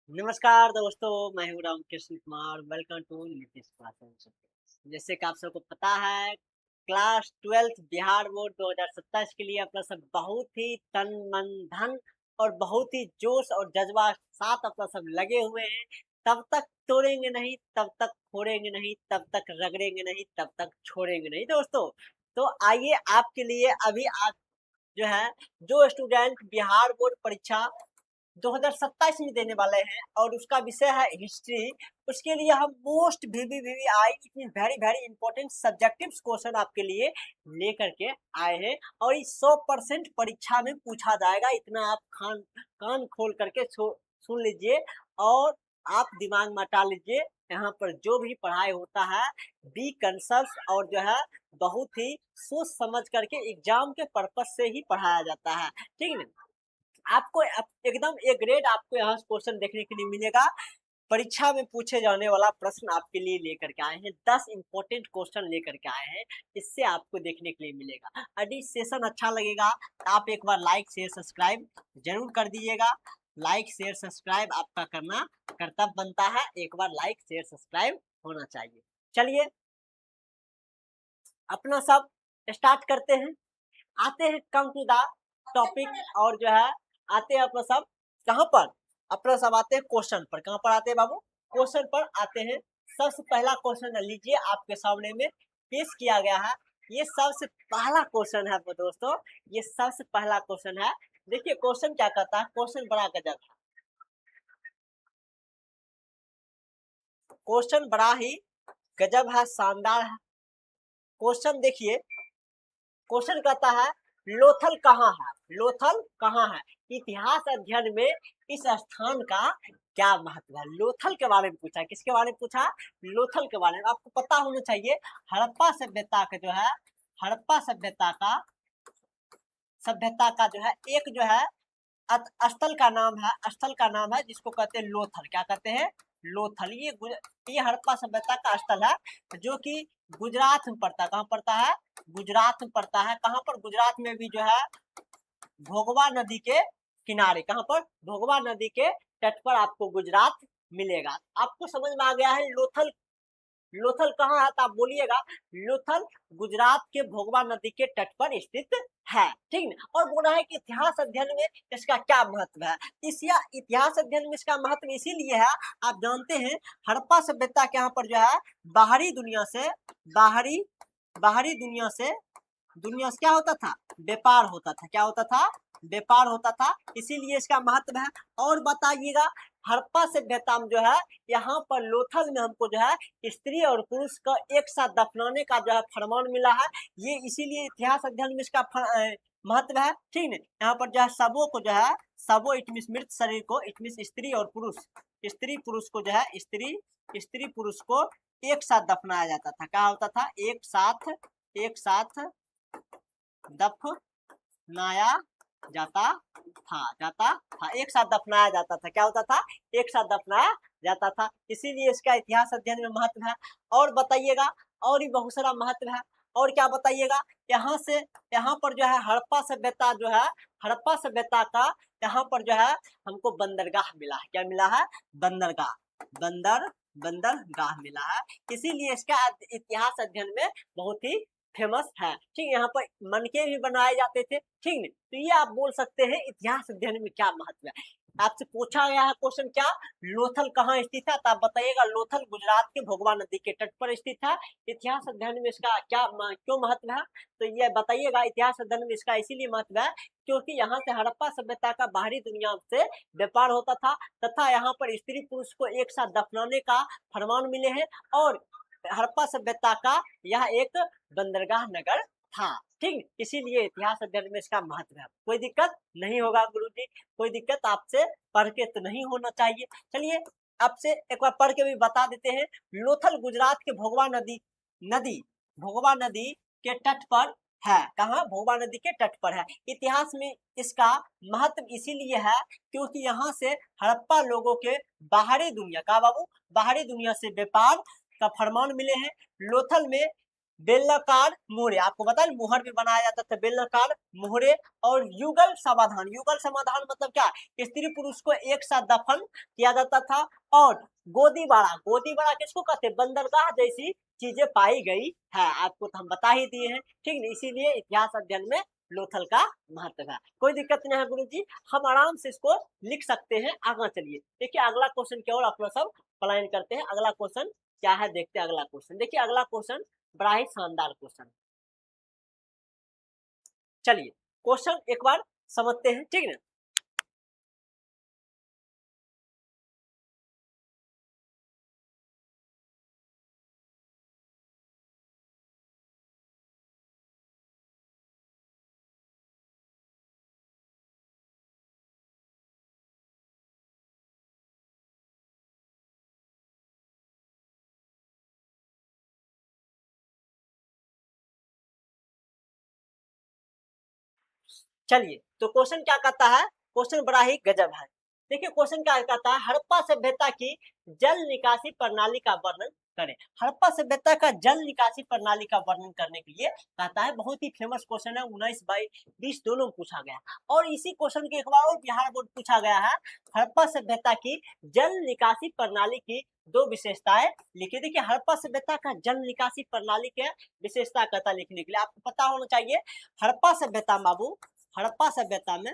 नमस्कार दोस्तों, मैं हूँ Ramkrishna Kumar. Welcome to Nitish classes. जैसे कि आप सबको पता है, क्लास 12th बिहार बोर्ड 2027 के लिए अपना सब बहुत ही तन मन धन और बहुत ही जोश और जज्बा साथ अपना सब लगे हुए हैं। तब तक तोड़ेंगे नहीं, तब तक फोड़ेंगे नहीं, तब तक रगड़ेंगे नहीं, तब तक छोड़ेंगे नहीं दोस्तों। तो आइए आपके लिए अभी आप जो है, जो स्टूडेंट बिहार बोर्ड परीक्षा 2027 में देने वाले हैं और उसका विषय है हिस्ट्री। उसके लिए हम मोस्ट वीवीवीआई इतनी very very important subjective question आपके लिए लेकर के आए हैं और इस 100% परीक्षा में पूछा जाएगा। इतना आप कान खोल करके सुन लीजिए और आप दिमाग में हटा लीजिए। यहाँ पर जो भी पढ़ाई होता है बी कंसर्स और जो है बहुत ही सोच समझ करके एग्जाम के पर्पज से ही पढ़ाया जाता है, ठीक है ना। आपको एकदम ए ग्रेड आपको यहाँ क्वेश्चन देखने के लिए मिलेगा। परीक्षा में पूछे जाने वाला प्रश्न आपके लिए लेकर के आए हैं, 10 इंपॉर्टेंट क्वेश्चन लेकर के आए हैं। इससे आपको देखने के लिए मिलेगा। यदि सेशन अच्छा लगेगा तो आप एक बार लाइक शेयर सब्सक्राइब जरूर कर दीजिएगा। लाइक शेयर सब्सक्राइब आपका करना कर्तव्य बनता है। एक बार लाइक शेयर सब्सक्राइब होना चाहिए। चलिए अपना सब स्टार्ट करते हैं। आते हैं कम टू द टॉपिक और जो है आते हैं अपना सब कहाँ पर, अपना सब आते हैं क्वेश्चन पर। कहाँ पर आते हैं बाबू? क्वेश्चन पर आते हैं। सबसे पहला क्वेश्चन लीजिए, आपके सामने में पेश किया गया है। ये सबसे पहला क्वेश्चन है दोस्तों, ये सबसे पहला क्वेश्चन है। देखिए क्वेश्चन क्या कहता है, क्वेश्चन बड़ा गजब है। क्वेश्चन बड़ा ही गजब है, शानदार है। क्वेश्चन देखिए, क्वेश्चन कहता है लोथल कहाँ है? लोथल कहाँ है? इतिहास अध्ययन में इस स्थान का क्या महत्व है? लोथल के बारे में पूछा है। किसके बारे में पूछा? लोथल के बारे में। आपको पता होना चाहिए हड़प्पा सभ्यता का जो है, हड़प्पा सभ्यता का जो है एक जो है स्थल का नाम है, स्थल का नाम है जिसको कहते हैं लोथल। क्या कहते हैं? लोथल। ये हड़प्पा सभ्यता का स्थल है जो कि गुजरात में पड़ता है। कहाँ पड़ता है? गुजरात में पड़ता है। कहाँ पर? गुजरात में भी जो है भोगवा नदी के किनारे। कहाँ पर? भोगवा नदी के तट पर आपको गुजरात मिलेगा। आपको समझ में आ गया है लोथल। लोथल कहाँ है तो आप बोलिएगा लोथल गुजरात के भोगवा नदी के तट पर स्थित है, ठीक है। और बोला है कि इतिहास अध्ययन में इसका क्या महत्व है। इतिहास अध्ययन में इसका महत्व इसीलिए है, आप जानते हैं हड़प्पा सभ्यता के यहाँ पर जो है बाहरी दुनिया से बाहरी बाहरी दुनिया से क्या होता था? व्यापार होता था। क्या होता था? व्यापार होता था, इसीलिए इसका महत्व है। और बताइएगा हड़प्पा सभ्यता में जो है यहाँ पर लोथल में हमको जो है स्त्री और पुरुष का एक साथ दफनाने का जो है फरमान मिला है। ये इसीलिए इतिहास अध्ययन में इसका महत्व है, ठीक है। यहाँ पर जो है सबों को जो है सबो इट मीन्स मृत शरीर को, इट मीन्स स्त्री और पुरुष, स्त्री पुरुष को जो है स्त्री पुरुष को एक साथ दफनाया जाता था। क्या होता था? एक साथ दफनाया जाता था, एक साथ दफनाया जाता था। क्या होता था? एक साथ दफनाया जाता था, इसीलिए इसका इतिहास अध्ययन में महत्व है। और बताइएगा, और भी बहुत सारा महत्व है। और क्या बताइएगा, यहाँ पर जो है हड़प्पा सभ्यता जो है, हड़प्पा सभ्यता का यहाँ पर जो है हमको बंदरगाह मिला है। क्या मिला है? बंदरगाह। बंदरगाह मिला है, इसीलिए इसका इतिहास अध्ययन में बहुत ही फेमस है, ठीक। यहाँ पर मनके भी बनाए जाते थे, ठीक है। तो ये आप बोल सकते हैं इतिहास अध्ययन में क्या महत्व है। आपसे पूछा गया है क्वेश्चन क्या, लोथल कहाँ स्थित है, तो आप बताइएगा लोथल गुजरात के भोगवा नदी के तट पर स्थित है। इतिहास अध्ययन में इसका क्यों महत्व है, तो ये बताइएगा इतिहास अध्ययन में इसका इसीलिए महत्व है क्योंकि यहाँ से हड़प्पा सभ्यता का बाहरी दुनिया से व्यापार होता था तथा यहाँ पर स्त्री पुरुष को एक साथ दफनाने का फरमान मिले हैं। और हड़प्पा सभ्यता का यह एक बंदरगाह नगर था, ठीक। इसीलिए इतिहास अध्ययन में इसका महत्व है। कोई दिक्कत नहीं होगा गुरुजी, कोई दिक्कत आपसे पढ़ के तो नहीं होना चाहिए। चलिए आपसे एक बार पढ़ के भी बता देते हैं। लोथल गुजरात के भोगवा नदी के तट पर है। कहाँ? भोगवा नदी के तट पर है। इतिहास में इसका महत्व इसीलिए है क्योंकि यहाँ से हड़प्पा लोगों के बाहरी दुनिया का बाबू, बाहरी दुनिया से व्यापार का फरमान मिले हैं। लोथल में बेलनाकार मोहरे, आपको पता है मुहर भी बनाया जाता था, बेलनाकार मोहरे। और युगल समाधान, युगल समाधान मतलब क्या, स्त्री पुरुष को एक साथ दफन किया जाता था। और गोदीबाड़ा, गोदीबाड़ा किसको कहते हैं, बंदरगाह जैसी चीजें पाई गई है, आपको तो हम बता ही दिए हैं, ठीक है। इसीलिए इतिहास अध्ययन में लोथल का महत्व है। कोई दिक्कत नहीं है गुरु जी, हम आराम से इसको लिख सकते हैं। आगे चलिए, देखिए अगला क्वेश्चन की ओर अपना सब प्लान करते हैं। अगला क्वेश्चन क्या है, देखते हैं अगला क्वेश्चन। देखिए अगला क्वेश्चन बड़ा ही शानदार क्वेश्चन, चलिए क्वेश्चन एक बार समझते हैं, ठीक है ना। चलिए तो क्वेश्चन क्या कहता है, क्वेश्चन बड़ा ही गजब है। देखिए क्वेश्चन क्या कहता है, हड़प्पा सभ्यता की जल निकासी प्रणाली का वर्णन करें। हड़प्पा सभ्यता का जल निकासी प्रणाली का वर्णन करने के लिए कहता है, बहुत ही फेमस क्वेश्चन है, 19/20 दोनों में पूछा गया। और इसी क्वेश्चन के एक बार और बिहार बोर्ड पूछा गया है, हड़प्पा सभ्यता की जल निकासी प्रणाली की दो विशेषताएं लिखिए। देखिए हड़प्पा सभ्यता का जल निकासी प्रणाली के विशेषता कहता लिखने के लिए आपको पता होना चाहिए, हड़प्पा सभ्यता बाबू, हड़प्पा सभ्यता में,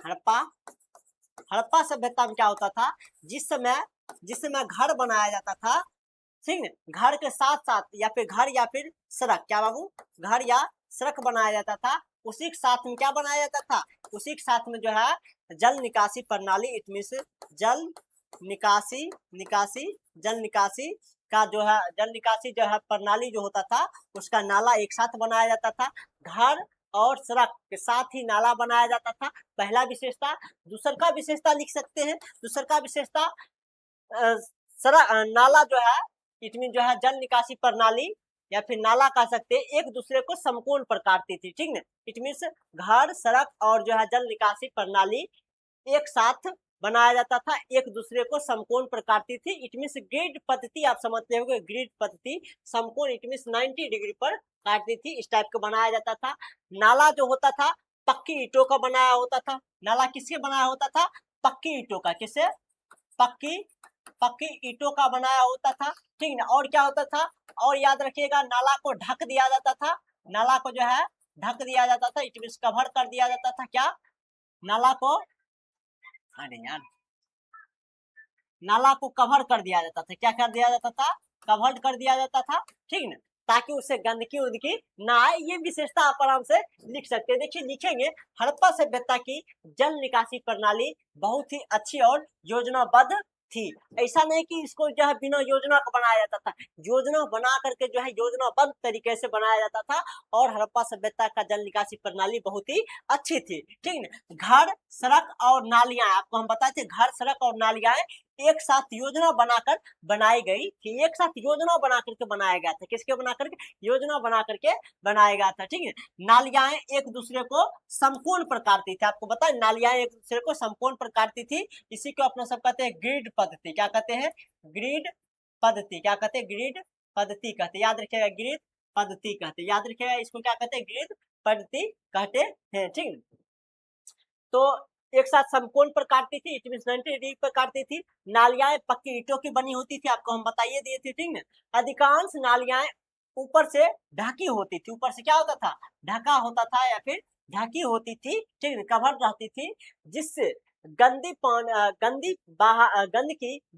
हड़प्पा हड़प्पा सभ्यता में क्या होता था, जिस समय घर बनाया जाता था, ठीक है, घर के साथ साथ या फिर घर या फिर सड़क, क्या बाबू, घर या सड़क बनाया जाता था, उसी के साथ में क्या बनाया जाता था, उसी के साथ में जो है जल निकासी प्रणाली, इट मींस जल निकासी जल निकासी का जो है, जल निकासी जो है प्रणाली जो होता था, उसका नाला एक साथ बनाया जाता था। घर और सड़क के साथ ही नाला बनाया जाता था, पहला विशेषता। दूसर का विशेषता लिख सकते हैं, दूसर का विशेषता सड़क नाला जो है, इट मीन जो है जल निकासी प्रणाली या फिर नाला कह सकते हैं, एक दूसरे को समकोण पर काटती थी, ठीक है। इट मीन्स घर, सड़क और जो है जल निकासी प्रणाली एक साथ बनाया जाता था, एक दूसरे को समकोण पर काटती थी। इट मीन्स ग्रिड पद्धति, आप समझते होंगे, ग्रिड पद्धति, समकोण इट मीन्स 90 डिग्री पर काटती थी, इस टाइप का बनाया जाता था। नाला जो होता था पक्की ईंटों का बनाया होता था, नाला किसके बनाया होता था, पक्की ईंटों का, किससे, पक्की पक्की ईंटों का बनाया होता था, ठीक ना। और क्या होता था, और याद रखिएगा, नाला को ढक दिया जाता था, नाला को जो है ढक दिया जाता था, इट मीन्स कवर कर दिया जाता था, क्या, नाला को, अरे यार, नाला को कवर कर दिया जाता था, क्या कर दिया जाता था, कवर कर दिया जाता था, ठीक ना, ताकि उससे गंदगी उंदगी ना आए। ये विशेषता आप आराम से लिख सकते हैं। देखिए लिखेंगे, हड़प्पा सभ्यता की जल निकासी प्रणाली बहुत ही अच्छी और योजनाबद्ध थी। ऐसा नहीं कि इसको जो है बिना योजना का बनाया जाता था, योजना बना करके जो है योजनाबद्ध तरीके से बनाया जाता था। और हड़प्पा सभ्यता का जल निकासी प्रणाली बहुत ही अच्छी थी, ठीक है। घर, सड़क और नालियां, आपको हम बताए थे, घर, सड़क और नालियां एक साथ योजना बनाकर बनाई गई थी, एक साथ योजना बना करके बनाया गया था, किसके बना करके, योजना बना करके बनाया गया था, ठीक है। नालियां एक दूसरे को समकोण पर काटती थी, आपको बताए नालियां एक दूसरे को समकोण पर काटती थी, इसी को अपना सब कहते हैं ग्रिड पद्धति, क्या कहते हैं, ग्रिड पद्धति, क्या कहते हैं, ग्रिड पद्धति कहते हैं, याद रखिएगा, ग्रिड पद्धति कहते हैं, याद रखिएगा, इसको क्या कहते हैं, ग्रिड पद्धति कहते हैं, ठीक है। तो एक साथ समकोण पर काटती थी, इट मीन 90 डिग्री पर काटती थी। नालियां पक्की ईंटों की बनी होती थी, आपको हम बताइए दिए थे, ठीक है। अधिकांश नालियां ऊपर से ढकी होती थी, ऊपर से क्या होता था, ढका होता था या फिर ढकी होती थी, ठीक है, कवर रहती थी, जिससे गंदगी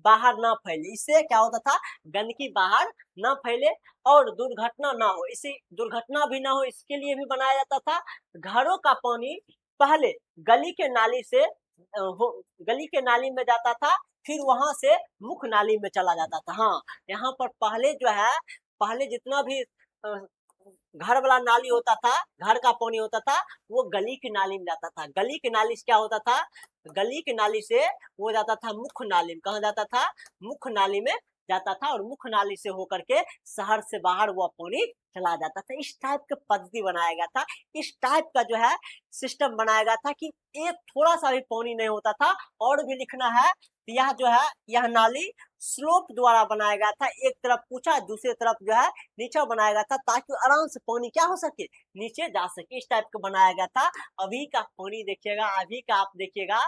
बाहर ना फैले, इससे क्या होता था, गंदगी बाहर ना फैले और दुर्घटना ना हो, इसी दुर्घटना भी ना हो, इसके लिए भी बनाया जाता था। घरों का पानी पहले गली के नाली से गली के नाली में जाता था, फिर वहां से मुख्य नाली में चला जाता था। हाँ, यहाँ पर पहले जो है, पहले जितना भी घर वाला नाली होता था, घर का पानी होता था, वो गली की नाली में जाता था, गली की नाली से क्या होता था, गली की नाली से वो जाता था मुख्य नाली में, कहा जाता था, मुख्य नाली में जाता था और मुख्य नाली से होकर के शहर से बाहर वो पानी चला जाता था। इस टाइप का पद्धति बनाया गया था, इस टाइप का जो है सिस्टम बनाया गया था कि एक थोड़ा सा भी पानी नहीं होता था। और भी लिखना है, यह जो है यह नाली स्लोप द्वारा बनाया गया था, एक तरफ ऊंचा दूसरी तरफ जो है नीचा बनाया गया था, ताकि आराम से पानी क्या हो सके, नीचे जा सके। इस टाइप का बनाया गया था। अभी का पानी देखिएगा, अभी का आप देखिएगा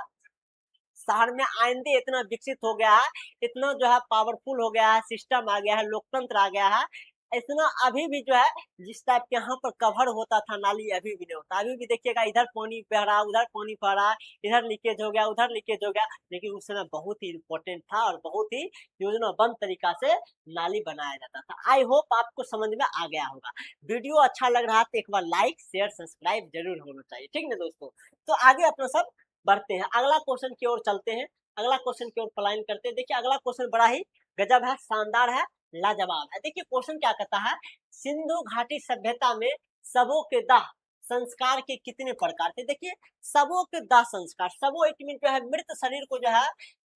शहर में आइंदे इतना विकसित हो गया है, इतना जो है पावरफुल हो गया है, सिस्टम आ गया है, लोकतंत्र आ गया है, इतना अभी भी जो है जिस टाइप के यहाँ पर कवर होता था नाली अभी भी नहीं होता। अभी भी देखिएगा इधर पानी बह रहा, उधर पानी बह रहा, इधर लीकेज हो गया, उधर लीकेज हो गया। लेकिन उस समय बहुत ही इम्पोर्टेंट था और बहुत ही योजनाबद्ध तरीका से नाली बनाया जाता था। आई होप आपको समझ में आ गया होगा। वीडियो अच्छा लग रहा तो एक बार लाइक शेयर सब्सक्राइब जरूर होना चाहिए, ठीक ना दोस्तों। तो आगे अपना सब बढ़ते हैं, अगला क्वेश्चन की ओर चलते हैं, अगला क्वेश्चन की ओर प्लान करते हैं। देखिए अगला क्वेश्चन बड़ा ही गजब है, शानदार है, लाजवाब है। देखिए क्वेश्चन क्या कहता है, सिंधु घाटी सभ्यता में सबों के दाह संस्कार के कितने प्रकार थे। देखिए सबों के दाह संस्कार, सबों इट मीन जो है मृत शरीर को जो है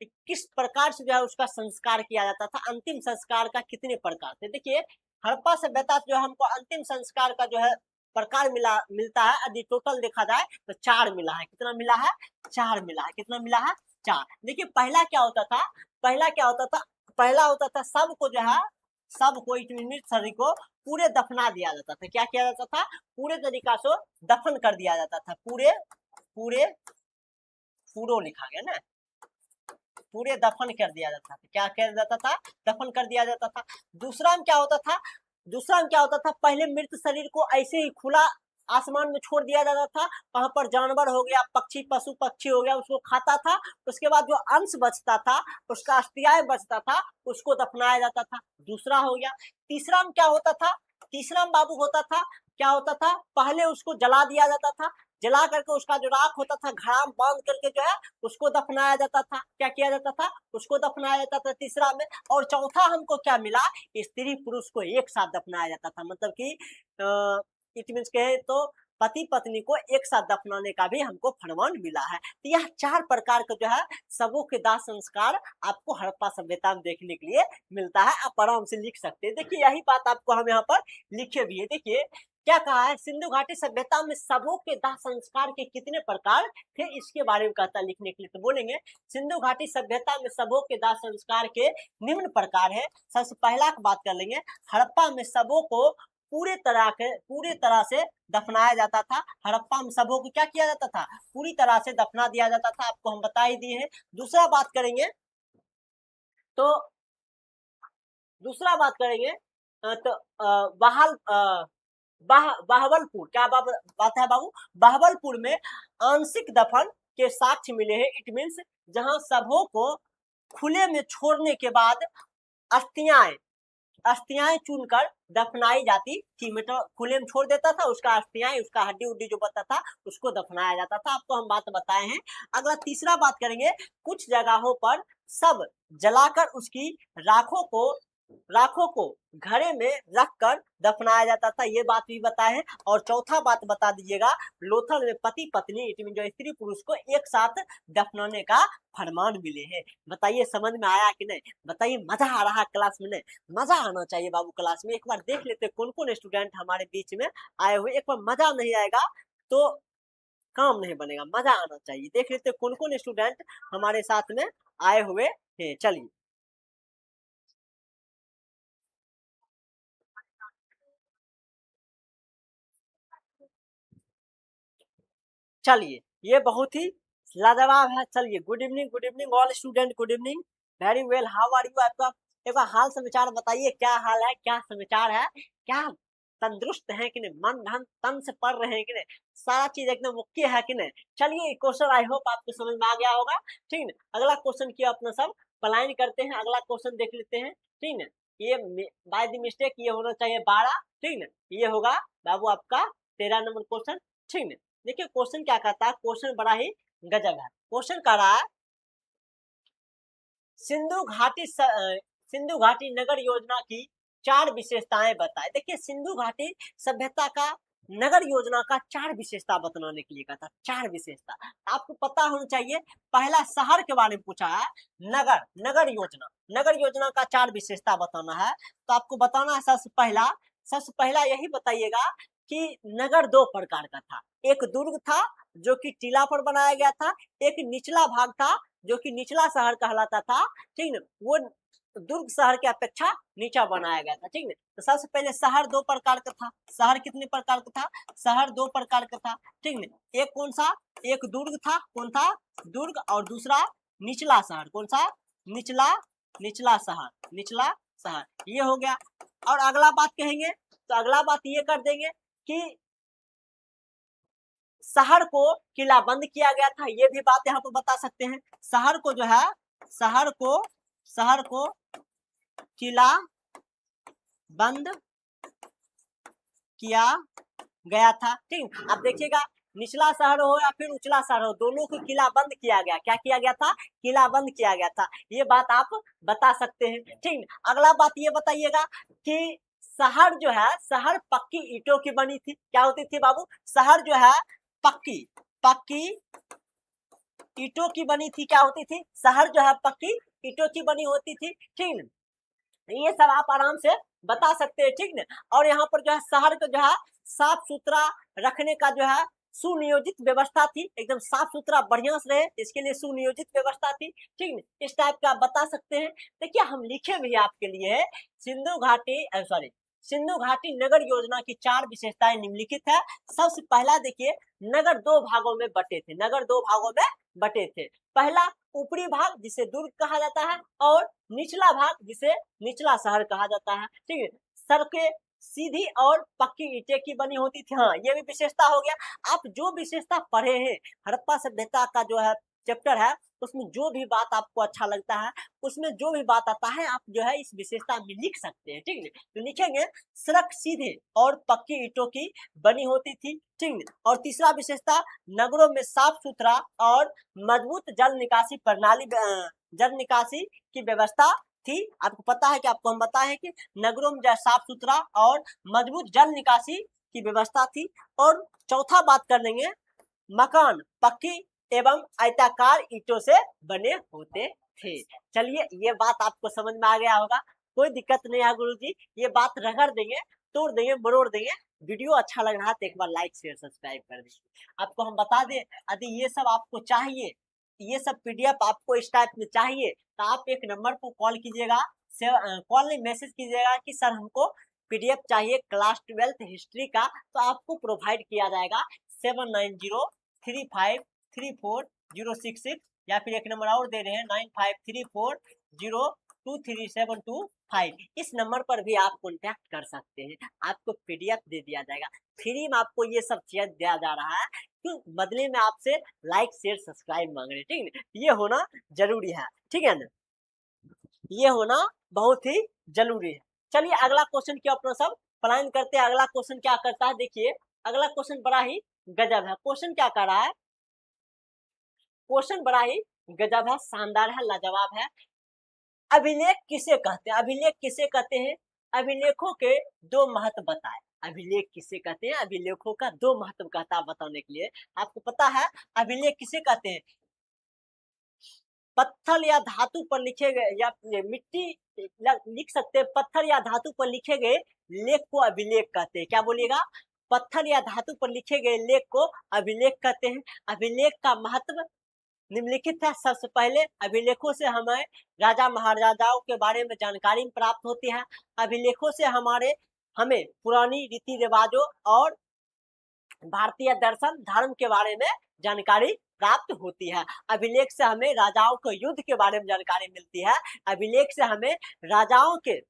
किस प्रकार से जो है उसका संस्कार किया जाता था, अंतिम संस्कार का कितने प्रकार थे। देखिए हड़प्पा सभ्यता जो है हमको अंतिम संस्कार का जो है प्रकार मिलता है, यदि टोटल देखा जाए तो 4 मिला है। कितना मिला है, 4 मिला है। कितना मिला है, 4। देखिए पहला क्या होता था, पहला क्या होता था, पहला होता था सबको जो है सबको मृत शरीर को पूरे दफना दिया जाता था। क्या किया जाता था, पूरे तरीका से दफन कर दिया जाता था। पूरे पूरे पूरो लिखा गया ना, पूरे दफन कर दिया जाता था। क्या किया जाता था, दफन कर दिया जाता था। दूसरा में क्या होता था, दूसरा में क्या होता था, पहले मृत शरीर को ऐसे ही खुला आसमान में छोड़ दिया जाता था, वहां पर जानवर हो गया, पक्षी पशु पक्षी हो गया, उसको खाता था। उसके बाद जो अंश बचता था, उसका अस्थियाय बचता था, उसको दफनाया जाता था। दूसरा हो गया। तीसरा में क्या होता था, तीसरा में बाबू होता था, क्या होता था, पहले उसको जला दिया जाता था, जला करके उसका जो राख होता था घड़ा में बांध करके जो है उसको दफनाया जाता था। क्या किया जाता था, उसको दफनाया जाता था तीसरा में। और चौथा हमको क्या मिला, स्त्री पुरुष को एक साथ दफनाया जाता था। मतलब कि इट मीन्स कहे तो पति पत्नी को एक साथ दफनाने का भी हमको फरमान मिला है। तो यह 4 प्रकार का जो है सबों के दाह संस्कार आपको हड़प्पा सभ्यता में देखने के लिए मिलता है। आप आराम से लिख सकते हैं। देखिए यही बात आपको हम यहाँ पर लिखे भी है। देखिए क्या कहा है, सिंधु घाटी सभ्यता में सबों के दाह संस्कार के कितने प्रकार थे, इसके बारे में कहता लिखने के लिए। तो बोलेंगे सिंधु घाटी सभ्यता में सबों के दाह संस्कार के निम्न प्रकार है। सबसे पहला बात कर लेंगे, हड़प्पा में सबों को पूरे तरह से दफनाया जाता था। हड़प्पा में सबों को क्या किया जाता था, पूरी तरह से दफना दिया जाता था, आपको हम बता ही दिए हैं। दूसरा बात करेंगे तो दूसरा बात करेंगे तो बहावलपुर, क्या बात है बाबू, बहावलपुर में आंशिक दफन के साक्ष्य मिले हैं। इट मीन्स जहां सबों को खुले में छोड़ने के बाद अस्थियाएं चुनकर दफनाई जाती थी। मतलब खुले में छोड़ देता था, उसका अस्थियाएं, उसका हड्डी उड्डी जो बचा था उसको दफनाया जाता था। आपको हम बात बताए हैं। अगला तीसरा बात करेंगे, कुछ जगहों पर सब जलाकर उसकी राखों को घड़े में रखकर दफनाया जाता था, ये बात भी बताए हैं। और चौथा बात बता दीजिएगा, लोथल में पति पत्नी जो स्त्री पुरुष को एक साथ दफनाने का फरमान मिले हैं। बताइए समझ में आया कि नहीं, बताइए मजा आ रहा क्लास में, नहीं मजा आना चाहिए बाबू क्लास में। एक बार देख लेते कौन कौन स्टूडेंट हमारे बीच में आए हुए। एक बार मजा नहीं आएगा तो काम नहीं बनेगा, मजा आना चाहिए। देख लेते कौन कौन स्टूडेंट हमारे साथ में आए हुए हैं। चलिए चलिए, ये बहुत ही लाजवाब है। चलिए good evening all student, good evening, very well, how are you. आपका एक बार हाल समाचार बताइए, क्या हाल है, क्या समाचार है, क्या तंदुरुस्त है कि नहीं, मन धन तन से पढ़ रहे हैं कि नहीं, सारा चीज एकदम ओके है कि नहीं। चलिए क्वेश्चन आई होप आपको समझ में आ गया होगा, ठीक है। अगला क्वेश्चन की अपना सब प्लान करते हैं, अगला क्वेश्चन देख लेते हैं, ठीक है। ये बाय द मिस्टेक ये होना चाहिए 12, ठीक है। ये होगा बाबू आपका 13 नंबर क्वेश्चन, ठीक है। देखिए क्वेश्चन क्या कहता है, क्वेश्चन बड़ा ही गजब है। क्वेश्चन कह रहा है सिंधु घाटी नगर योजना की 4 विशेषताएं बताए। देखिए सिंधु घाटी सभ्यता का नगर योजना का 4 विशेषता बताने के लिए कहा था, 4 विशेषता आपको पता होना चाहिए। पहला शहर के बारे में पूछा है, नगर नगर योजना, नगर योजना का 4 विशेषता बताना है। तो आपको बताना है सबसे पहला यही बताइएगा कि नगर 2 प्रकार का था। एक दुर्ग था जो कि टीला पर बनाया गया था, एक निचला भाग था जो कि निचला शहर कहलाता था, ठीक है, वो दुर्ग शहर की अपेक्षा नीचा बनाया गया था, ठीक है। तो सबसे पहले शहर 2 प्रकार का था। शहर कितने प्रकार का था? शहर 2 प्रकार का था, ठीक है। एक कौन सा? एक दुर्ग था, कौन था? दुर्ग। और दूसरा निचला शहर, कौन सा? निचला निचला शहर, निचला शहर, ये हो गया। और अगला बात कहेंगे तो अगला बात ये कर देंगे कि शहर को किला बंद किया गया था, ये भी बात यहाँ पर बता सकते हैं। शहर को जो है, शहर को किला बंद किया गया था, ठीक। अब देखिएगा, निचला शहर हो या फिर उचला शहर हो, दोनों को किला बंद किया गया। क्या किया गया था? किला बंद किया गया था, ये बात आप बता सकते हैं, ठीक। अगला बात ये बताइएगा कि शहर जो है, शहर पक्की ईंटों की बनी थी। क्या होती थी बाबू? शहर जो है पक्की पक्की ईंटों की बनी थी। क्या होती थी? शहर जो है पक्की ईंटों की बनी होती थी, ठीक। ये सब आप आराम से बता सकते हैं, ठीक ना। और यहाँ पर जो है शहर को जो है साफ सुथरा रखने का जो है सुनियोजित व्यवस्था थी, एकदम साफ सुथरा बढ़िया से रहे, इसके लिए सुनियोजित व्यवस्था थी, ठीक है। इस टाइप का आप बता सकते हैं। देखिए हम लिखे भी आपके लिए सिंधु घाटी नगर योजना की 4 विशेषताएं निम्नलिखित है। सबसे पहला देखिए, नगर 2 भागों में बटे थे, नगर 2 भागों में बटे थे। पहला ऊपरी भाग जिसे दुर्ग कहा जाता है, और निचला भाग जिसे निचला शहर कहा जाता है, ठीक है। सड़कें सीधी और पक्की ईंटें की बनी होती थी। हाँ, ये भी विशेषता हो गया। आप जो विशेषता पढ़े हैं, हड़प्पा सभ्यता का जो है चैप्टर है, उसमें जो भी बात आपको अच्छा लगता है, उसमें जो भी बात आता है, आप जो है इस विशेषता में लिख सकते हैं, ठीक है। तो लिखेंगे, सड़क सीधे और पक्की ईंटों की बनी होती थी, ठीक है। और तीसरा विशेषता, नगरों में साफ सुथरा और मजबूत जल निकासी प्रणाली, जल निकासी की व्यवस्था थी। आपको पता है कि आपको हम बताए हैं कि नगरों में साफ सुथरा और मजबूत जल निकासी की व्यवस्था थी। और चौथा बात कर लेंगे, मकान पक्की एवं आयताकार ईंटों से बने होते थे। चलिए, ये बात आपको समझ में आ गया होगा, कोई दिक्कत नहीं है गुरुजी, ये बात रगड़ देंगे, तोड़ देंगे, मरोड़ देंगे। वीडियो अच्छा लग रहा है तो एक बार लाइक शेयर सब्सक्राइब कर दीजिए। आपको हम बता दें, यदि ये सब आपको चाहिए, ये सब पीडीएफ आपको इस टाइप में चाहिए, तो आप एक नंबर को कॉल कीजिएगा, कॉल नहीं मैसेज कीजिएगा कि सर हमको पीडीएफ चाहिए क्लास 12th हिस्ट्री का, तो आपको प्रोवाइड किया जाएगा 7903534066, या फिर एक नंबर और दे रहे हैं 9534023725। इस नंबर पर भी आप कॉन्टैक्ट कर सकते हैं, आपको पीडीएफ दे दिया जाएगा। फ्री में आपको ये सब चीज दिया जा रहा है, क्यों? बदले में आपसे लाइक शेयर सब्सक्राइब मांग रहे हैं, ठीक है। ये होना जरूरी है, ठीक है ना, ये होना बहुत ही जरूरी है। चलिए अगला क्वेश्चन की अपना सब प्लान करते हैं। अगला क्वेश्चन क्या करता है, देखिए अगला क्वेश्चन बड़ा ही गजब है। क्वेश्चन क्या कर रहा है? क्वेश्चन बड़ा ही गजब है, शानदार है, लाजवाब है। अभिलेख किसे कहते हैं? अभिलेख किसे कहते हैं? अभिलेखों के 2 महत्व बताए। अभिलेख किसे कहते हैं? अभिलेखों का 2 महत्व कहता है बताने के लिए। आपको पता है अभिलेख किसे कहते हैं? पत्थर या धातु पर लिखे गए, या मिट्टी लिख सकते हैं, पत्थर या धातु पर लिखे गए लेख को अभिलेख कहते हैं। क्या बोलिएगा? पत्थर या धातु पर लिखे गए लेख को अभिलेख कहते हैं। अभिलेख का महत्व निम्नलिखित है। सबसे पहले, अभिलेखों से हमें राजा महाराजाओं के बारे में जानकारी प्राप्त होती है। अभिलेखों से हमें पुरानी रीति रिवाजों और भारतीय दर्शन धर्म के बारे में जानकारी प्राप्त होती है। अभिलेख से हमें राजाओं के युद्ध के बारे में जानकारी मिलती है। अभिलेख से हमें राजाओं के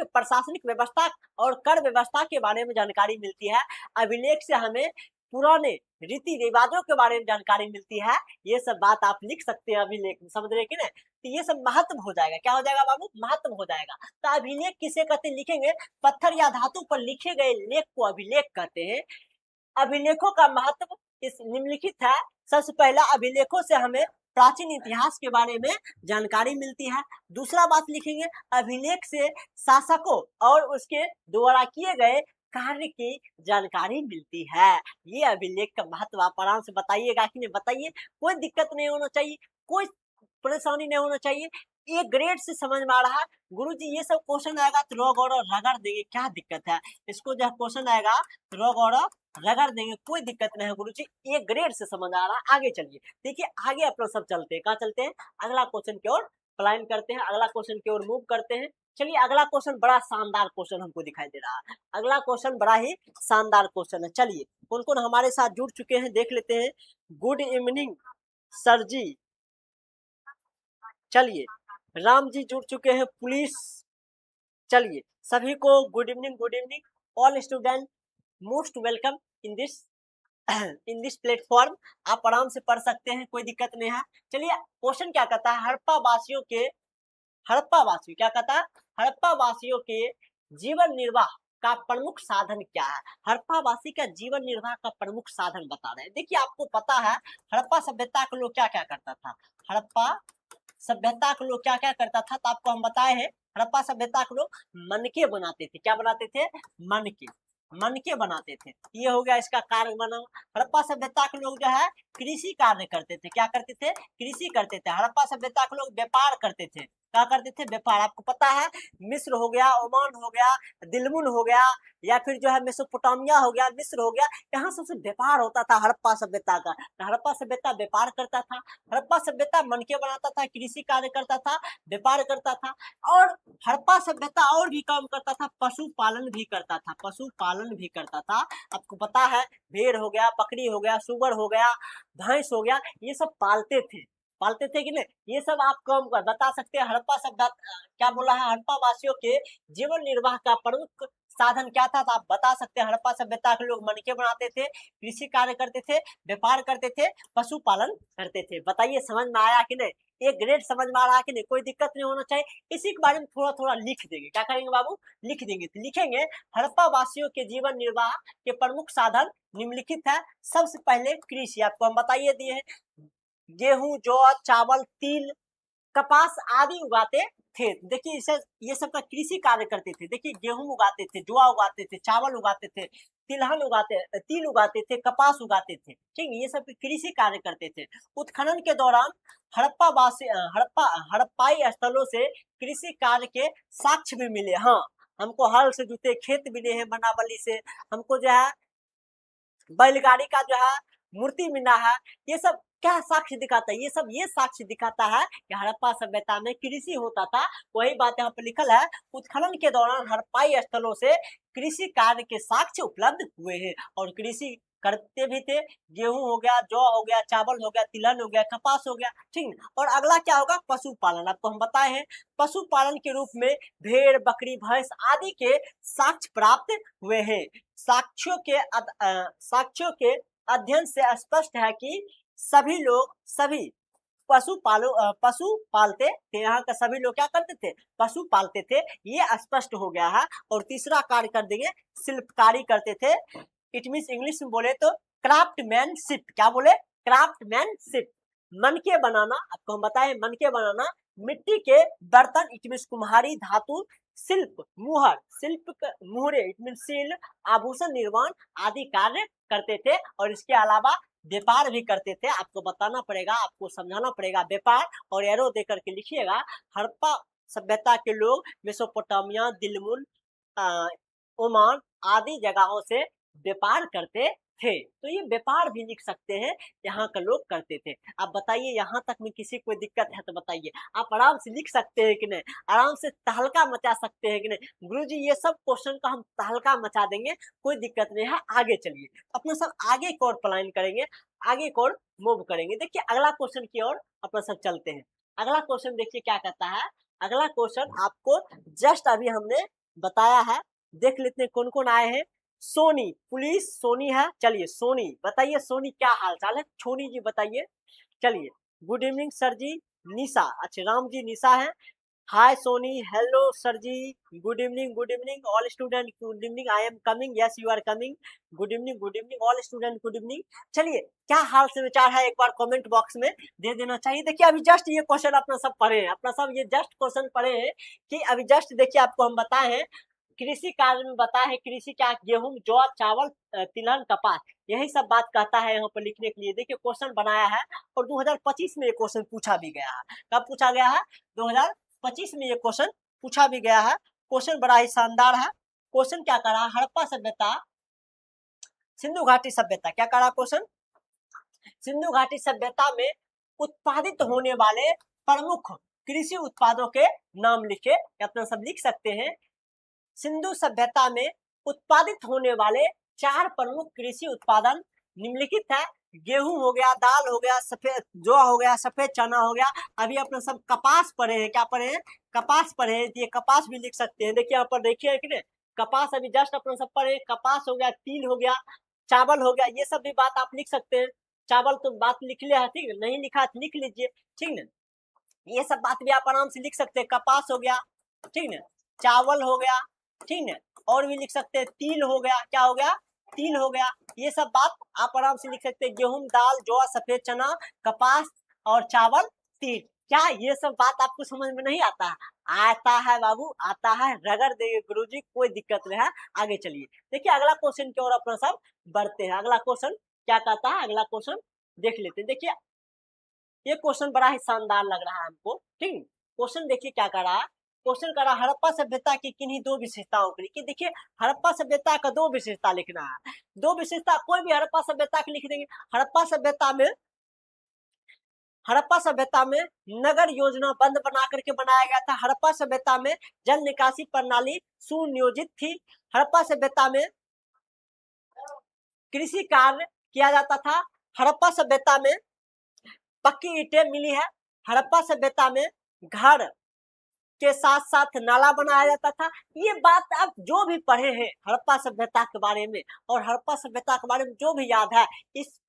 प्रशासनिक व्यवस्था और कर व्यवस्था के बारे में जानकारी मिलती है। अभिलेख से हमें पुराने रीति रिवाजों के बारे में जानकारी मिलती है। ये सब बात आप लिख सकते हैं अभिलेख में, समझ रहे कि नहीं? तो ये सब महत्व हो जाएगा। क्या हो जाएगा बाबू? महत्व हो जाएगा। तो अभिलेख किसे कहते हैं? लिखेंगे, पत्थर या धातु पर लिखे गए लेख को अभिलेख कहते हैं। अभिलेखों का महत्व इस निम्नलिखित है। सबसे पहला, अभिलेखों से हमें प्राचीन इतिहास के बारे में जानकारी मिलती है। दूसरा बात लिखेंगे, अभिलेख से शासकों और उसके द्वारा किए गए कार्य की जानकारी मिलती है। ये अभिलेख का महत्व आप आराम से बताइएगा कि नहीं, बताइए। कोई दिक्कत नहीं होना चाहिए, कोई परेशानी नहीं होना चाहिए। ये ग्रेड से समझ में आ रहा है। गुरुजी ये सब क्वेश्चन आएगा तो रोग और रगड़ देंगे, क्या दिक्कत है। इसको जब क्वेश्चन आएगा तो रोग और रगड़ देंगे, कोई दिक्कत नहीं है गुरुजी, ये ग्रेड से समझ आ रहा है। आगे चलिए, देखिए आगे अपना सब चलते हैं। कहाँ चलते हैं? अगला क्वेश्चन की ओर प्लान करते हैं, अगला क्वेश्चन की ओर मूव करते हैं। चलिए अगला क्वेश्चन बड़ा शानदार क्वेश्चन हमको दिखाई दे रहा है। अगला क्वेश्चन बड़ा ही शानदार क्वेश्चन है। चलिए कौन कौन हमारे साथ जुड़ चुके हैं देख लेते हैं। गुड इवनिंग सर जी, चलिए राम जी जुड़ चुके हैं, पुलिस। चलिए सभी को good evening, good evening all student, most welcome in this in this platform. आप आराम से पढ़ सकते हैं, कोई दिक्कत नहीं है। चलिए क्वेश्चन क्या कहता है, हड़प्पा वासियों क्या कहता है, हड़प्पा वासियों के जीवन निर्वाह का प्रमुख साधन क्या है। हड़प्पा वासी का जीवन निर्वाह का प्रमुख साधन बता रहे हैं। देखिए आपको पता है हड़प्पा सभ्यता के लोग क्या क्या करता था। हड़प्पा सभ्यता के लोग क्या क्या करता था, तो आपको हम बताए हैं। हड़प्पा सभ्यता के लोग मनके बनाते थे। क्या बनाते थे? मनके, मनके बनाते थे। ये हो गया इसका कार्य बना। हड़प्पा सभ्यता के लोग जो है कृषि कार्य करते थे। क्या करते थे? कृषि करते थे। हड़प्पा सभ्यता के लोग व्यापार करते थे। क्या करते थे? व्यापार। आपको पता है मिस्र हो गया, ओमान हो गया, दिलमुन हो गया, या फिर जो है मेसोपोटामिया हो गया, मिस्र हो गया, यहाँ सबसे व्यापार होता था हड़प्पा सभ्यता का। हड़प्पा सभ्यता व्यापार करता था। हड़प्पा सभ्यता मनके बनाता था, कृषि कार्य करता था, व्यापार करता था। और हड़प्पा सभ्यता और भी काम करता था, पशुपालन भी करता था, पशुपालन भी करता था। आपको पता है भेड़ हो गया, बकरी हो गया, सुअर हो गया, भैंस हो गया, ये सब पालते थे। पालते थे कि नहीं, ये सब आप काम कर बता सकते हैं। हड़प्पा सभ्यता क्या बोला है, हड़प्पा वासियों के जीवन निर्वाह का प्रमुख साधन क्या था, तो आप बता सकते हैं। हड़प्पा सभ्यता के लोग मनके बनाते थे, कृषि कार्य करते थे, व्यापार करते थे, पशुपालन करते थे। बताइए समझ में आया कि नहीं? एक ग्रेड समझ में आ रहा है कि नहीं? कोई दिक्कत नहीं होना चाहिए। इसी के बारे में थोड़ा थोड़ा लिख देंगे। क्या करेंगे बाबू? लिख देंगे। तो लिखेंगे हड़प्पा वासियों के जीवन निर्वाह के प्रमुख साधन निम्नलिखित है। सबसे पहले कृषि, आपको हम बताइए दिए हैं। गेहूं, जौ, चावल, तिल, कपास आदि उगाते थे। देखिए इसे ये सब का कृषि कार्य करते थे। देखिए गेहूं उगाते थे, जुआ उगाते थे, चावल उगाते थे, तिल उगाते थे, कपास उगाते थे। ठीक है, ये सब कृषि कार्य करते थे। उत्खनन के दौरान हड़प्पाई स्थलों से कृषि कार्य के साक्ष्य भी मिले। हाँ, हमको हल से जुते खेत मिले हैं बनावली से, हमको जो है बैलगाड़ी का जो है मूर्ति मिला है। ये सब क्या साक्ष्य दिखाता है? ये साक्ष्य दिखाता है कि हड़प्पा सभ्यता में कृषि होता था। वही बात यहाँ पे लिखल है, उत्खनन के दौरान हड़प्पाई स्थलों से कृषि कार्य के साक्ष्य उपलब्ध हुए हैं और कृषि करते भी थे। गेहूं हो गया, जौ हो गया, चावल हो गया, तिलहन हो गया, कपास हो गया। ठीक, और अगला क्या होगा? पशुपालन। आपको हम बताए हैं पशुपालन के रूप में भेड़, बकरी, भैंस आदि के साक्ष्य प्राप्त हुए हैं। साक्ष्यों के अध्ययन से स्पष्ट है कि सभी पशु पालते थे। यहाँ का सभी लोग क्या करते थे? पशु पालते थे, ये स्पष्ट हो गया है। और तीसरा कार्य कर देंगे, शिल्पकारी करते थे। इट मीन्स इंग्लिश में बोले तो क्राफ्टमैनशिप। क्या बोले? क्राफ्टमैनशिप। मनके बनाना, आपको हम बताएं मनके बनाना, मिट्टी के बर्तन, इट मीन्स कुम्हारी, धातु शिल्प, मुहरे इट मीन्स सील, आभूषण निर्माण आदि कार्य करते थे। और इसके अलावा व्यापार भी करते थे। आपको बताना पड़ेगा, आपको समझाना पड़ेगा व्यापार, और एरो देकर के लिखिएगा। हड़प्पा सभ्यता के लोग मेसोपोटामिया, दिलमुन, ओमान आदि जगहों से व्यापार करते थे। तो ये व्यापार भी लिख सकते हैं, यहाँ का लोग करते थे। आप बताइए यहाँ तक में किसी कोई दिक्कत है तो बताइए। आप आराम से लिख सकते हैं कि नहीं? आराम से तहलका मचा सकते हैं कि नहीं? गुरुजी ये सब क्वेश्चन का हम तहलका मचा देंगे, कोई दिक्कत नहीं है। आगे चलिए, अपना सब आगे की ओर प्लान करेंगे, आगे की ओर मूव करेंगे। देखिए अगला क्वेश्चन की ओर अपना सब चलते हैं। अगला क्वेश्चन देखिए क्या कहता है। अगला क्वेश्चन आपको जस्ट अभी हमने बताया है, देख लेते हैं कौन कौन आए हैं। सोनी, पुलिस सोनी है। चलिए सोनी बताइए, सोनी क्या हाल चाल है? सोनी जी बताइए। चलिए good evening sir ji. Nisha, अच्छा राम जी निशा है। Hi Soni, hello sir ji, good evening all student, good evening, I am coming, yes you are coming, good evening all student, good evening. चलिए क्या हाल समाचार है, एक बार कमेंट बॉक्स में दे देना चाहिए। देखिए अभी जस्ट ये क्वेश्चन अपना सब पढ़े हैं, अपना सब ये जस्ट क्वेश्चन पढ़े हैं कि अभी जस्ट देखिए आपको हम बताए हैं कृषि कार्य में बताया है कृषि क्या, गेहूं, जौ, चावल, तिलहन, कपास, यही सब बात कहता है यहाँ पर लिखने के लिए। देखिए क्वेश्चन बनाया है और 2025 में ये क्वेश्चन पूछा भी गया है। कब पूछा गया है? 2025 में ये क्वेश्चन पूछा भी गया है। क्वेश्चन बड़ा ही शानदार है। क्वेश्चन क्या करा? हड़प्पा सभ्यता, सिंधु घाटी सभ्यता, क्या करा क्वेश्चन? सिंधु घाटी सभ्यता में उत्पादित होने वाले प्रमुख कृषि उत्पादों के नाम लिखे, अपना सब लिख सकते हैं। सिंधु सभ्यता में उत्पादित होने वाले 4 प्रमुख कृषि उत्पादन निम्नलिखित है। गेहूं हो गया, दाल हो गया, सफेद जौ हो गया, सफेद चना हो गया। अभी अपने सब कपास पढ़े हैं, क्या पढ़े हैं? कपास पढ़े हैं। ये कपास भी लिख सकते हैं। देखिए यहाँ पर देखिए कि नहीं, कपास अभी जस्ट अपने सब पढ़े। कपास हो गया, तिल हो गया, चावल हो गया, ये सब भी बात आप लिख सकते हैं। चावल तो बात लिख लिया है, ठीक है, नहीं लिखा तो लिख लीजिए, ठीक है। ये सब बात भी आप आराम से लिख सकते हैं। कपास हो गया, ठीक है, चावल हो गया, ठीक है, और भी लिख सकते हैं। तिल हो गया, क्या हो गया? तिल हो गया। ये सब बात आप आराम से लिख सकते हैं। गेहूं, दाल, जौ, सफेद चना, कपास और चावल, तिल। क्या ये सब बात आपको समझ में नहीं आता है? आता है बाबू, आता है, रगड़ देंगे गुरुजी, कोई दिक्कत नहीं है। आगे चलिए, देखिए अगला क्वेश्चन की ओर अपना सब बढ़ते हैं। अगला क्वेश्चन क्या कहता है? अगला क्वेश्चन देख लेते हैं। देखिए ये क्वेश्चन बड़ा ही शानदार लग रहा है हमको, ठीक। क्वेश्चन देखिए क्या कर रहा है। क्वेश्चन कर रहा है हड़प्पा सभ्यता की किन्हीं 2 विशेषताओं को लिखिए। देखिए हड़प्पा सभ्यता का 2 विशेषता लिखना है। 2 विशेषता, कोई भी हड़प्पा सभ्यता की लिख देंगे। हड़प्पा सभ्यता में नगर योजना बंद बना करके बनाया गया था। हड़प्पा सभ्यता में जल निकासी प्रणाली सुनियोजित थी। हड़प्पा सभ्यता में कृषि कार्य किया जाता था। हड़प्पा सभ्यता में पक्की ईंटें मिली है। हड़प्पा सभ्यता में घर के साथ साथ नाला बनाया जाता था। ये बात आप जो भी पढ़े हैं हड़प्पा सभ्यता के बारे में और हड़प्पा सभ्यता के बारे में जो भी याद है, इस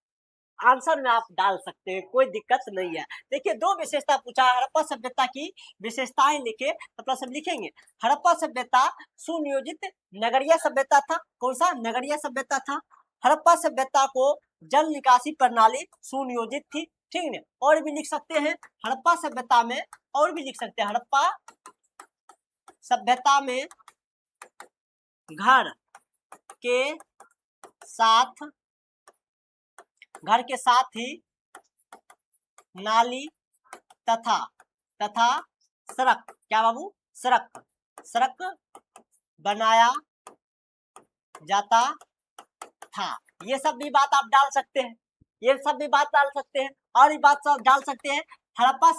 आंसर में आप डाल सकते हैं, कोई दिक्कत नहीं है। देखिए 2 विशेषता पूछा है, हड़प्पा सभ्यता की विशेषताएं लिखे, अपना सब लिखेंगे। हड़प्पा सभ्यता सुनियोजित नगरीय सभ्यता था। कौन सा? नगरीय सभ्यता था। हड़प्पा सभ्यता को जल निकासी प्रणाली सुनियोजित थी, ठीक है। और भी लिख सकते हैं हड़प्पा सभ्यता में, और भी लिख सकते हैं हड़प्पा सभ्यता में घर के साथ ही नाली तथा सड़क, क्या बाबू? सड़क बनाया जाता था। ये सब भी बात आप डाल सकते हैं, ये सब भी बात डाल सकते हैं, और भी बात सब डाल सकते हैं। हड़प्पा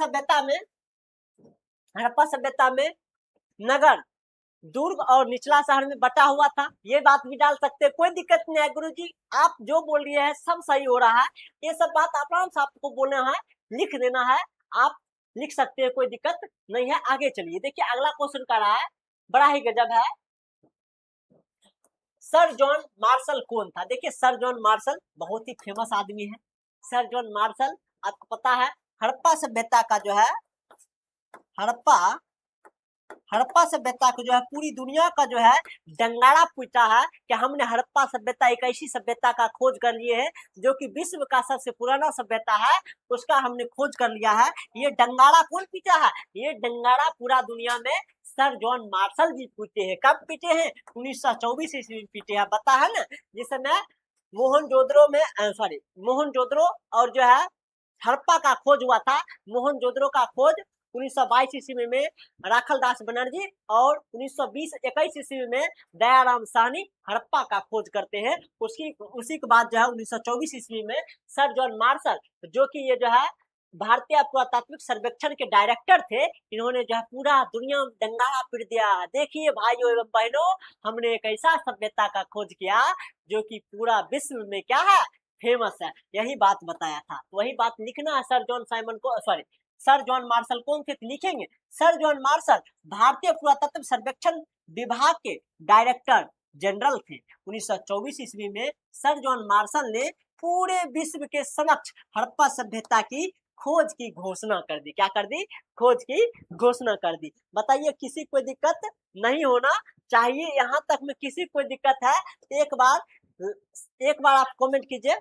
सभ्यता में नगर दुर्ग और निचला शहर में बटा हुआ था। ये बात भी डाल सकते हैं, कोई दिक्कत नहीं है। गुरुजी आप जो बोल रहे हैं सब सही हो रहा है। ये सब बात आराम से आपको बोलना है, लिख देना है, आप लिख सकते हैं, कोई दिक्कत नहीं है। आगे चलिए, देखिए अगला क्वेश्चन कर रहा है, बड़ा ही गजब है। सर जॉन मार्शल कौन था? देखिए सर जॉन मार्शल बहुत ही फेमस आदमी है। सर जॉन मार्शल आपको पता है हड़प्पा सभ्यता का जो है, हड़प्पा सभ्यता को जो है पूरी दुनिया का जो है डंगारा पीटा है कि हमने हड़प्पा सभ्यता एक ऐसी सभ्यता का खोज कर लिए है जो कि विश्व का सबसे पुराना सभ्यता है, उसका हमने खोज कर लिया है। ये डंगारा कौन पीटा है? ये डंगारा पूरा दुनिया में सर जॉन मार्शल जी पीटे हैं। कब पीटे हैं? 1924 ईस्वी में पीटे हैं। पता है ना, जिस समय मोहनजोदड़ो और जो है हड़प्पा का खोज हुआ था। मोहनजोदड़ो का खोज 1922 ईस्वी में राखल दास बनर्जी और 1920-21 ईस्वी में दयाराम साहनी हड़प्पा का खोज करते हैं। उसी के बाद जो है 1924 ईस्वी में सर जॉन मार्शल, जो कि ये जो है भारतीय पुरातात्विक सर्वेक्षण के डायरेक्टर थे, इन्होंने जो है पूरा दुनिया में डंगारा पीट दिया। देखिए भाइयों एवं बहनों, हमने एक ऐसा सभ्यता का खोज किया जो कि पूरा विश्व में क्या है, फेमस है। यही बात बताया था, वही बात लिखना है। सर जॉन मार्शल कौन थे? लिखेंगे सर जॉन मार्शल भारतीय पुरातत्व सर्वेक्षण विभाग के डायरेक्टर जनरल थे। 1924 ईस्वी में सर जॉन मार्शल ने पूरे विश्व के समक्ष हड़प्पा सभ्यता की खोज की घोषणा कर दी। क्या कर दी? खोज की घोषणा कर दी। बताइए किसी कोई दिक्कत नहीं होना चाहिए, यहाँ तक में किसी कोई दिक्कत है? एक बार आप कमेंट कीजिए,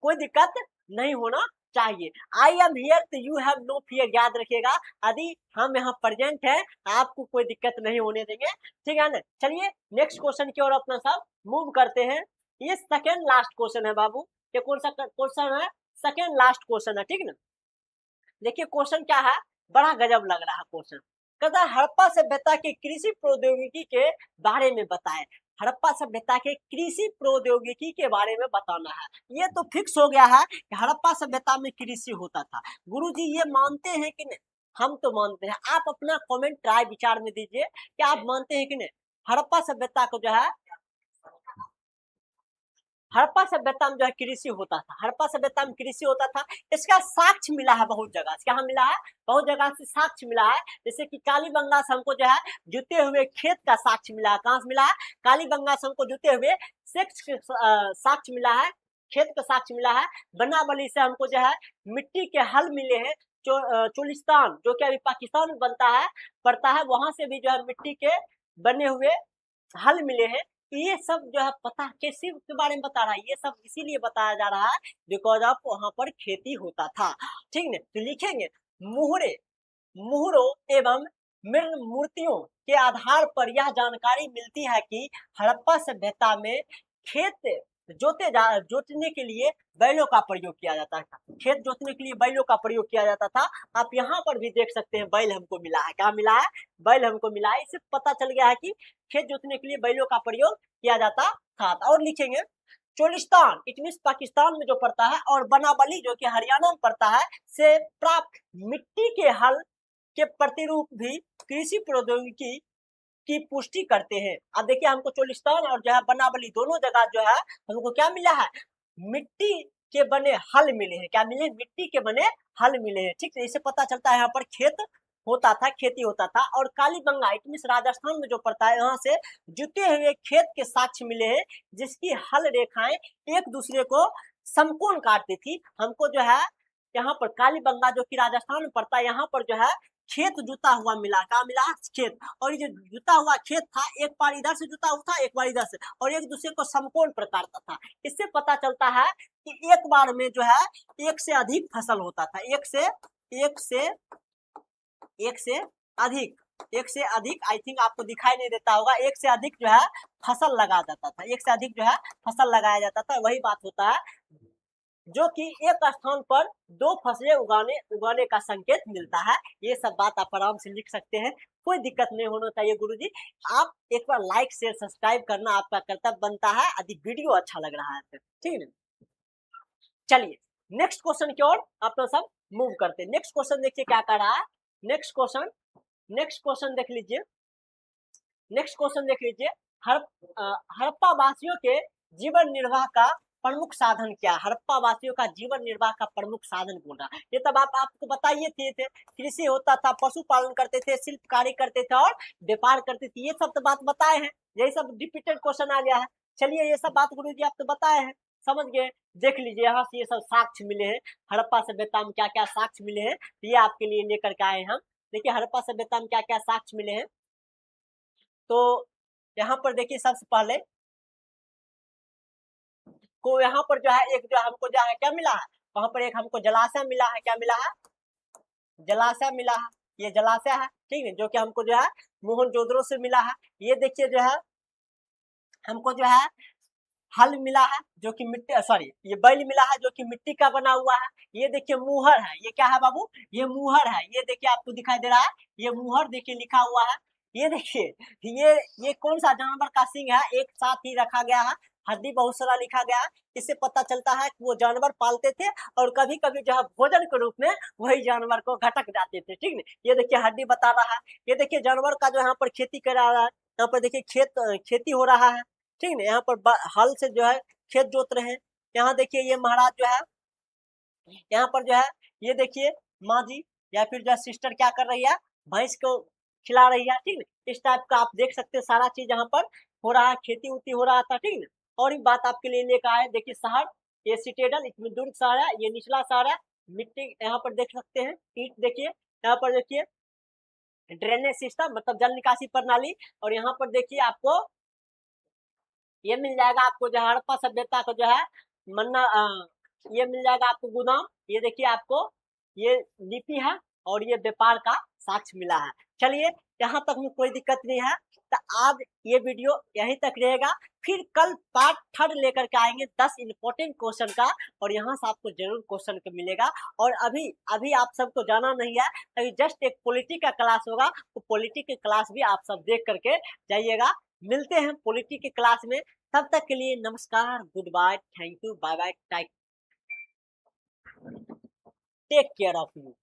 कोई दिक्कत नहीं होना चाहिए। आई एम हियर तो यू हैव नो फियर, याद रखिएगा, यदि हम यहाँ प्रेजेंट है आपको कोई दिक्कत नहीं होने देंगे, ठीक है ना। चलिए नेक्स्ट क्वेश्चन की ओर अपना सब मूव करते हैं। ये सेकेंड लास्ट क्वेश्चन है बाबू, ये कौन सा क्वेश्चन है, सेकेंड लास्ट क्वेश्चन है, ठीक ना। देखिए क्वेश्चन क्या है, बड़ा गजब लग रहा है क्वेश्चन। कहता है हड़प्पा सभ्यता के कृषि प्रौद्योगिकी के बारे में बताएं। हड़प्पा सभ्यता के कृषि प्रौद्योगिकी के बारे में बताना है। ये तो फिक्स हो गया है कि हड़प्पा सभ्यता में कृषि होता था। गुरुजी ये मानते हैं कि नहीं? हम तो मानते हैं। आप अपना कमेंट राय विचार में दीजिए कि आप मानते हैं कि नहीं हड़प्पा सभ्यता को जो है, हड़प्पा सभ्यता में जो है कृषि होता था, हड़प्पा सभ्यता में कृषि होता था। इसका साक्ष्य मिला है बहुत जगह से, कहाँ मिला है, बहुत जगह से साक्ष्य मिला है। जैसे कि कालीबंगा से हमको जो है जुते हुए खेत का साक्ष्य मिला है। कहाँ से मिला है, कालीबंगा से हमको जुते हुए साक्ष्य मिला है, खेत का साक्ष्य मिला है। बनावली से हमको जो है मिट्टी के हल मिले हैं। चोलिस्तान जो कि अभी पाकिस्तान में बनता है पड़ता है, वहां से भी जो है मिट्टी के बने हुए हल मिले हैं। ये सब जो है पता कैसे के बारे में बता रहा है, ये सब इसीलिए बताया जा रहा है बिकॉज ऑफ वहां पर खेती होता था, ठीक है। तो लिखेंगे मुहरे, मुहरों एवं मृण मूर्तियों के आधार पर यह जानकारी मिलती है कि हड़प्पा सभ्यता में खेत जोतने के लिए बैलों का प्रयोग किया जाता था। खेत जोतने के लिए बैलों का प्रयोग किया जाता था। आप यहाँ पर भी देख सकते हैं बैल हमको मिला है, क्या मिला है, बैल हमको मिला है। इससे पता चल गया है कि खेत जोतने के लिए बैलों का प्रयोग किया जाता था। और लिखेंगे चोलिस्तान इट मीन पाकिस्तान में जो पड़ता है, और बनावली जो कि हरियाणा में पड़ता है, से प्राप्त मिट्टी के हल के प्रतिरूप भी कृषि प्रौद्योगिकी की पुष्टि करते हैं। अब देखिए हमको चोलिस्तान और जो है बनावली दोनों जगह जो है हमको क्या मिला है, मिट्टी के बने हल मिले हैं। क्या मिले, मिट्टी के बने हल मिले हैं, ठीक है। इससे पता चलता है यहाँ पर खेत होता था, खेती होता था। और कालीबंगा इट मीन राजस्थान में जो पड़ता है, यहाँ से जुटे हुए खेत के साक्ष्य मिले हैं, जिसकी हल रेखाएं एक दूसरे को समकोण काटती थी। हमको जो है यहाँ पर कालीबंगा जो कि राजस्थान में पड़ता है, यहाँ पर जो है खेत जुता हुआ मिला, क्या मिला, खेत। और ये जो जुता हुआ खेत था, एक बार इधर से जुता हुआ था, एक बार इधर से, और एक दूसरे को समकोण प्रकार का था। इससे पता चलता है कि एक बार में जो है एक से अधिक फसल होता था, एक से अधिक आई थिंक आपको दिखाई नहीं देता होगा, एक से अधिक जो है फसल लगा जाता था, एक से अधिक जो है फसल लगाया जाता था। वही बात होता है जो कि एक स्थान पर दो फसलें उगाने का संकेत मिलता है। ये सब बात आप आराम से लिख सकते हैं, कोई दिक्कत नहीं होना चाहिए गुरुजी। आप एक बार लाइक शेयर सब्सक्राइब करना आपका कर्तव्य बनता है यदि वीडियो अच्छा लग रहा है तो, ठीक है। चलिए नेक्स्ट क्वेश्चन की ओर अपना सब मूव करते हैं। नेक्स्ट क्वेश्चन देखिए क्या कर रहा है, नेक्स्ट क्वेश्चन देख लीजिए, नेक्स्ट क्वेश्चन देख लीजिए। हड़प्पा वासियों के जीवन निर्वाह का प्रमुख साधन क्या, हड़प्पा वासियों का जीवन निर्वाह का प्रमुख साधन कौन था। ये तब आपको बताइए थे कृषि होता था, पशुपालन करते थे, शिल्पकारी करते थे और व्यापार करते थे। ये सब तो बात बताए हैं, यही सब रिपीटेड क्वेश्चन आ गया है। चलिए ये सब बात गुरुजी आप तो बताए हैं, समझ गए। देख लीजिए यहाँ से ये सब साक्ष्य मिले हैं, हड़प्पा सभ्यता में क्या क्या साक्ष्य मिले हैं, ये आपके लिए लेकर के आए हम। देखिए हड़प्पा सभ्यता में क्या क्या साक्ष्य मिले हैं। तो यहाँ पर देखिए सबसे पहले को यहाँ पर जो है एक जो हमको जो है क्या मिला है, वहां पर एक हमको जलाशय मिला है, क्या मिला है, जलाशय मिला है। ये जलाशय है, ठीक है, जो कि हमको जो है मोहनजोदड़ो से मिला है। ये देखिए जो है हमको जो है हल मिला है जो कि मिट्टी, सॉरी ये बैल मिला है जो कि मिट्टी का बना हुआ है। ये देखिए मुहर है, ये क्या है बाबू, ये मुहर है। ये देखिए आपको दिखाई दे रहा है, ये मुहर देखिए लिखा हुआ है। ये देखिए ये कौन सा जानवर का सींग है, एक साथ ही रखा गया है, हड्डी बहुत सारा लिखा गया है। इससे पता चलता है कि वो जानवर पालते थे और कभी कभी जो है भोजन के रूप में वही जानवर को घटक जाते थे, ठीक है। ये देखिए हड्डी बता रहा है। ये देखिए जानवर का जो यहाँ पर खेती करा रहा है, यहाँ पर देखिए खेती हो रहा है, ठीक है। यहाँ पर हल से जो है खेत जोत रहे हैं। यहाँ देखिए ये महाराज जो है, यहाँ पर जो है ये देखिए माँ जी या फिर जो है सिस्टर क्या कर रही है, भैंस को खिला रही है, ठीक है। इस टाइप का आप देख सकते हैं सारा चीज यहाँ पर हो रहा है, खेती उती हो रहा था, ठीक है। और एक बात आपके लिए लेकर आए, देखिए शहर, ये सिटेडल इसमें दुर्ग शहर है, ये निचला शहर है। मिट्टी यहाँ पर देख सकते हैं, ईंट देखिए, यहाँ पर देखिए ड्रेनेज सिस्टम मतलब जल निकासी प्रणाली। और यहाँ पर देखिए आपको ये मिल जाएगा, आपको जो हड़प्पा सभ्यता को जो है मन्ना ये मिल जाएगा आपको गोदाम, ये देखिए आपको ये लिपि है और ये व्यापार का साक्ष्य मिला है। चलिए यहाँ तक में कोई दिक्कत नहीं है, तो आज ये वीडियो यहीं तक रहेगा। फिर कल पार्ट 3 लेकर के आएंगे 10 इंपॉर्टेंट क्वेश्चन का, और यहाँ से आपको जरूर क्वेश्चन मिलेगा। और अभी अभी आप सबको जाना नहीं है, अभी जस्ट एक पॉलिटी का क्लास होगा, तो पॉलिटी की क्लास भी आप सब देख करके जाइएगा। मिलते हैं पॉलिटी की क्लास में, तब तक के लिए नमस्कार, good bye, thank you, bye bye, take care of you.